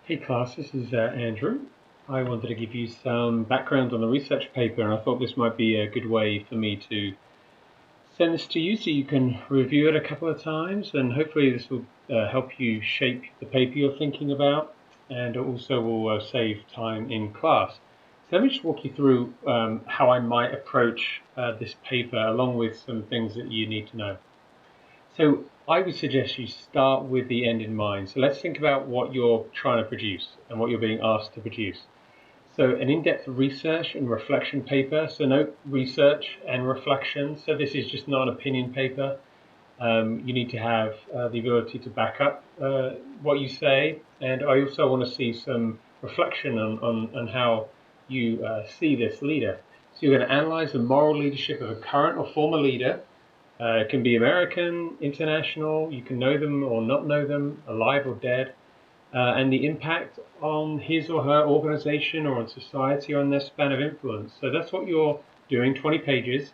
Hey class, this is Andrew. I wanted to give you some background on the research paper, and I thought this might be a good way for me to send this to you so you can review it a couple of times, and hopefully this will help you shape the paper you're thinking about, and also will save time in class. So let me just walk you through how I might approach this paper along with some things that you need to know. So I would suggest you start with the end in mind. So let's think about what you're trying to produce and what you're being asked to produce. So an in-depth research and reflection paper. So note research and reflection. So this is just not an opinion paper. You need to have the ability to back up what you say. And I also want to see some reflection on how you see this leader. So you're going to analyze the moral leadership of a current or former leader. It can be American, international, you can know them or not know them, alive or dead, and the impact on his or her organization or on society or on their span of influence. So that's what you're doing, 20 pages.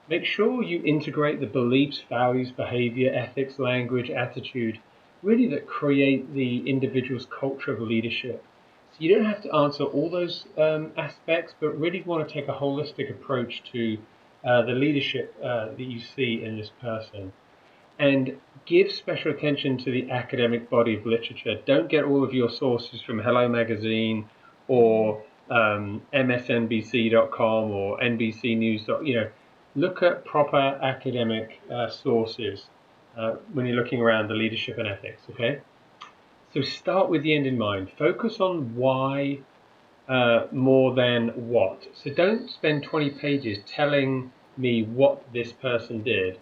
Make sure you integrate the beliefs, values, behavior, ethics, language, attitude, really that create the individual's culture of leadership. So you don't have to answer all those aspects, but really want to take a holistic approach to the leadership that you see in this person. And give special attention to the academic body of literature. Don't get all of your sources from Hello Magazine or MSNBC.com or NBC News. Look at proper academic sources when you're looking around the leadership and ethics. Okay, so start with the end in mind. Focus on why more than what. So don't spend 20 pages telling me what this person did.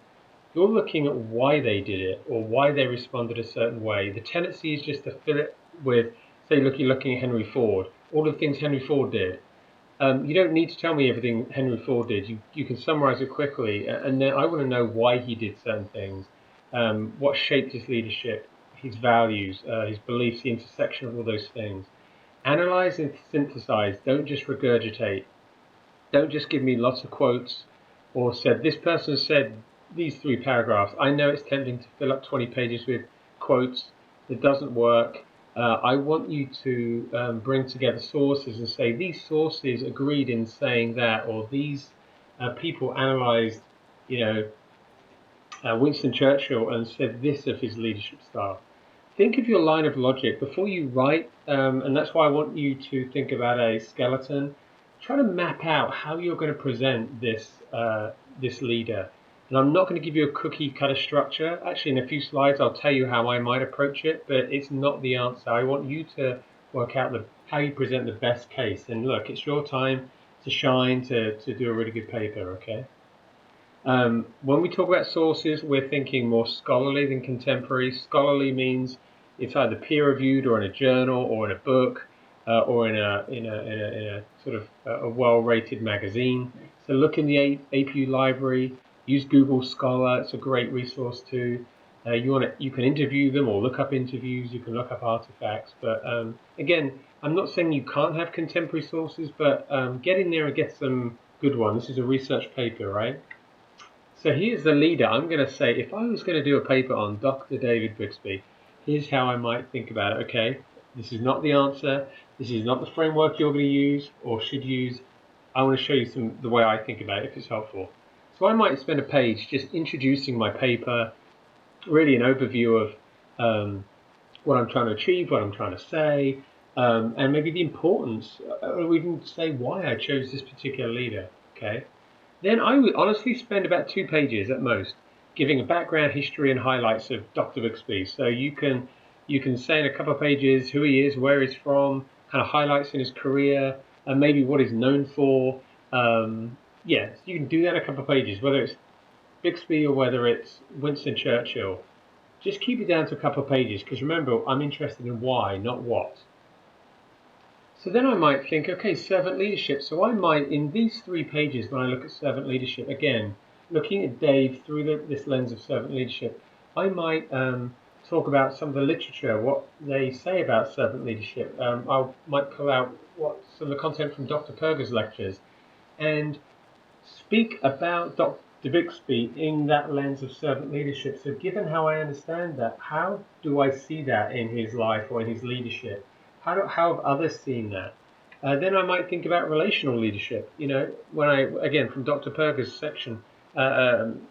You're looking at why they did it or why they responded a certain way. The tendency is just to fill it with, say, you're looking at Henry Ford, all the things Henry Ford did. You don't need to tell me everything Henry Ford did. You can summarize it quickly, and then I want to know why he did certain things, what shaped his leadership, his values, his beliefs, the intersection of all those things. Analyze and synthesize. Don't just regurgitate. Don't just give me lots of quotes or said this person said these three paragraphs. I know it's tempting to fill up 20 pages with quotes. It doesn't work. I want you to bring together sources and say these sources agreed in saying that, or these people analyzed, you know, Winston Churchill and said this of his leadership style. Think of your line of logic before you write, and that's why I want you to think about a skeleton. Try to map out how you're going to present this leader. And I'm not going to give you a cookie cutter structure. Actually, in a few slides, I'll tell you how I might approach it, but it's not the answer. I want you to work out how you present the best case. And look, it's your time to shine, to do a really good paper, okay? When we talk about sources, we're thinking more scholarly than contemporary. Scholarly means it's either peer-reviewed or in a journal or in a book or in a sort of a well-rated magazine. So look in the APU library. Use Google Scholar. It's a great resource too. You can interview them or look up interviews. You can look up artifacts. But again, I'm not saying you can't have contemporary sources, but get in there and get some good ones. This is a research paper, right? So here's the leader. I'm going to say, if I was going to do a paper on Dr. David Bixby, here's how I might think about it. Okay, this is not the answer. This is not the framework you're going to use or should use. I want to show you the way I think about it if it's helpful. So I might spend a page just introducing my paper, really an overview of what I'm trying to achieve, what I'm trying to say, and maybe the importance, or even say why I chose this particular leader. Okay. Then I would honestly spend about 2 pages at most, giving a background, history, and highlights of Dr. Bixby. So you can say in a couple of pages who he is, where he's from, kind of highlights in his career, and maybe what he's known for. Yeah, so you can do that in a couple of pages, whether it's Bixby or whether it's Winston Churchill. Just keep it down to a couple of pages, because remember, I'm interested in why, not what. So then I might think, okay, servant leadership. So I might, in these 3 pages, when I look at servant leadership, again, looking at Dave through this lens of servant leadership, I might talk about some of the literature, what they say about servant leadership. I might pull out some of the content from Dr. Perger's lectures and speak about Dr. Bixby in that lens of servant leadership. So given how I understand that, how do I see that in his life or in his leadership? How have others seen that? Then I might think about relational leadership. When again from Dr. Perker's uh, um,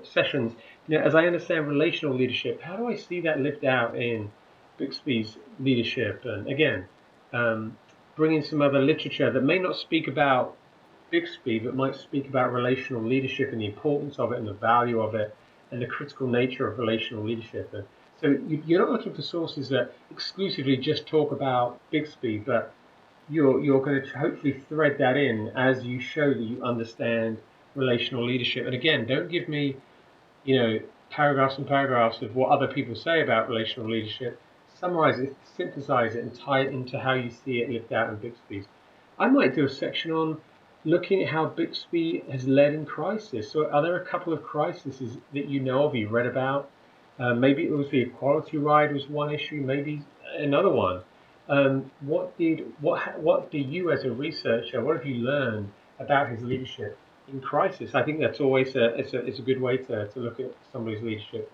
sessions, as I understand relational leadership, how do I see that lived out in Bixby's leadership? And again, um, bring in some other literature that may not speak about Bixby, but might speak about relational leadership and the importance of it and the value of it and the critical nature of relational leadership. And so you're not looking for sources that exclusively just talk about Bixby, but you're going to hopefully thread that in as you show that you understand relational leadership. And again, don't give me paragraphs and paragraphs of what other people say about relational leadership. Summarize it, synthesize it, and tie it into how you see it lived out in Bixby's. I might do a section on looking at how Bixby has led in crisis. So, are there a couple of crises that you know of, you read about? Maybe it was the equality ride was one issue, maybe another one. What do you, as a researcher, what have you learned about his leadership in crisis? I think that's always it's a good way to look at somebody's leadership.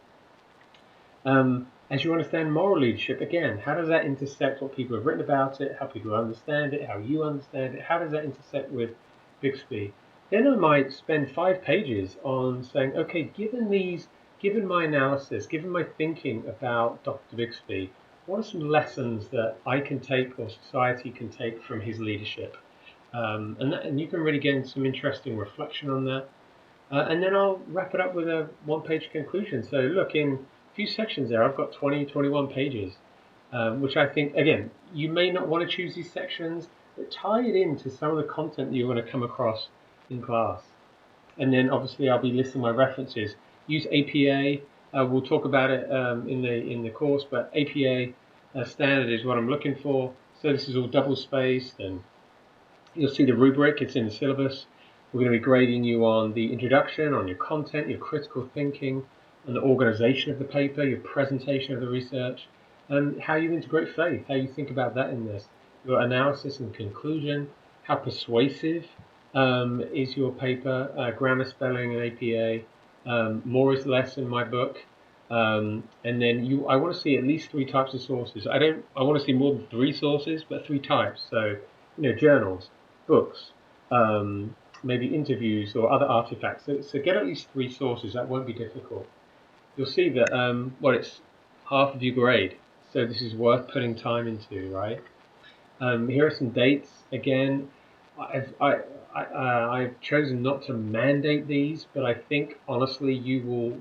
As you understand moral leadership, again, how does that intersect what people have written about it, how people understand it, how you understand it? How does that intersect with Bixby? Then I might spend 5 pages on saying, okay, given my analysis, given my thinking about Dr. Bixby, what are some lessons that I can take or society can take from his leadership? And you can really get into some interesting reflection on that. And then I'll wrap it up with a one-page conclusion. So look, in a few sections there, I've got 20, 21 pages, which I think, again, you may not want to choose these sections, but tie it into some of the content that you're going to come across in class. And then obviously I'll be listing my references. Use APA. We'll talk about it in the course, but APA standard is what I'm looking for. So this is all double-spaced, and you'll see the rubric, it's in the syllabus. We're going to be grading you on the introduction, on your content, your critical thinking, and the organization of the paper, your presentation of the research, and how you integrate faith, how you think about that in this, your analysis and conclusion, how persuasive is your paper, grammar, spelling, and APA. More is less in my book. And then I want to see at least 3 types of sources. I want to see more than 3 sources, but 3 types. So, journals, books, maybe interviews or other artifacts. So get at least 3 sources. That won't be difficult. You'll see that it's half of your grade, so this is worth putting time into, right? Here are some dates. Again, I've chosen not to mandate these, but I think honestly you will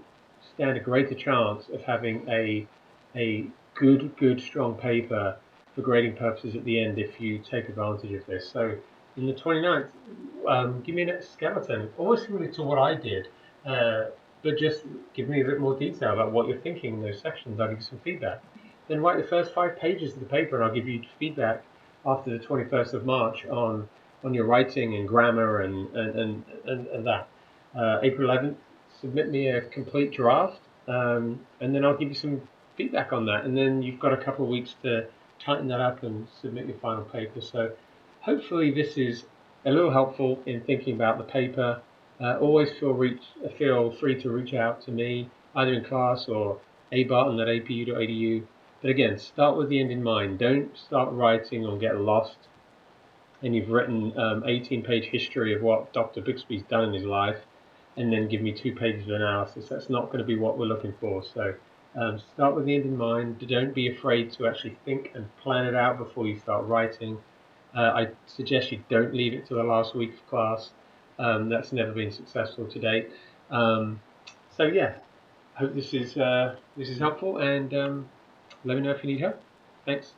stand a greater chance of having a good, strong paper for grading purposes at the end if you take advantage of this. So in the 29th, give me a skeleton, almost similar to what I did, but just give me a bit more detail about what you're thinking in those sections. I'll give you some feedback. Then write the first 5 pages of the paper, and I'll give you feedback after the 21st of March on your writing and grammar and that. April 11th, submit me a complete draft, and then I'll give you some feedback on that. And then you've got a couple of weeks to tighten that up and submit your final paper. So hopefully this is a little helpful in thinking about the paper. Always feel free to reach out to me, either in class or abarton@apu.edu. But again, start with the end in mind. Don't start writing or get lost and you've written 18-page history of what Dr. Bixby's done in his life and then give me 2 pages of analysis. That's not going to be what we're looking for. So start with the end in mind. Don't be afraid to actually think and plan it out before you start writing. I suggest you don't leave it to the last week of class. That's never been successful to date. So yeah, I hope this is helpful, and let me know if you need help. Thanks.